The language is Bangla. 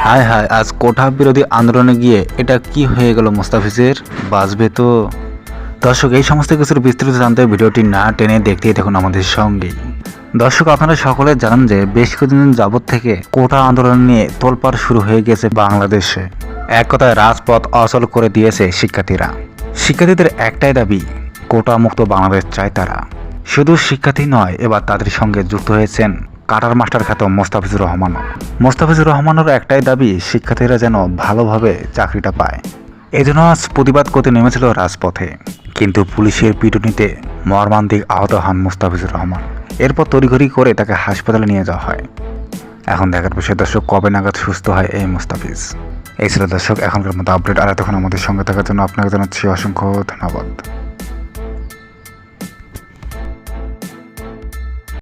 হায় হায়, আজ কোটা বিরোধী আন্দোলনে গিয়ে এটা কি হয়ে গেল মোস্তাফিজের? বাঁচবে তো? দর্শক, এই সমস্ত কিছুর বিস্তারিত জানতে ভিডিওটি না টেনে দেখতেই দেখুন আমাদের সঙ্গেই। দর্শক, আপনারা সকলে জানেন যে বেশ কিছুদিন যাবৎ থেকে কোটা আন্দোলন নিয়ে তোলপাড় শুরু হয়ে গেছে বাংলাদেশে। এক কথায় রাজপথ অচল করে দিয়েছে শিক্ষার্থীরা। শিক্ষার্থীদের একটাই দাবি, কোটা মুক্ত বাংলাদেশ চায় তারা। শুধু শিক্ষার্থী নয়, এবার তাদের সঙ্গে যুক্ত হয়েছেন কাটার মাস্টার খ্যাত মোস্তাফিজুর রহমানও। মোস্তাফিজুর রহমানের একটাই দাবি, শিক্ষার্থীরা যেন ভালোভাবে চাকরিটা পায়। এজন্য আজ প্রতিবাদ করতে নেমেছিল রাজপথে, কিন্তু পুলিশের পিটুনিতে মর্মান্তিক আহত হন মোস্তাফিজুর রহমান। এরপর তড়িঘড়ি করে তাকে হাসপাতালে নিয়ে যাওয়া হয়। এখন দেখার বিষয় দর্শক, কবে নাগাদ সুস্থ হয় এই মোস্তাফিজ। এই ছিল দর্শক এখনকার মতো আপডেট। আর এতক্ষণ আমাদের সঙ্গে থাকার জন্য আপনাকে জানাচ্ছি অসংখ্য ধন্যবাদ।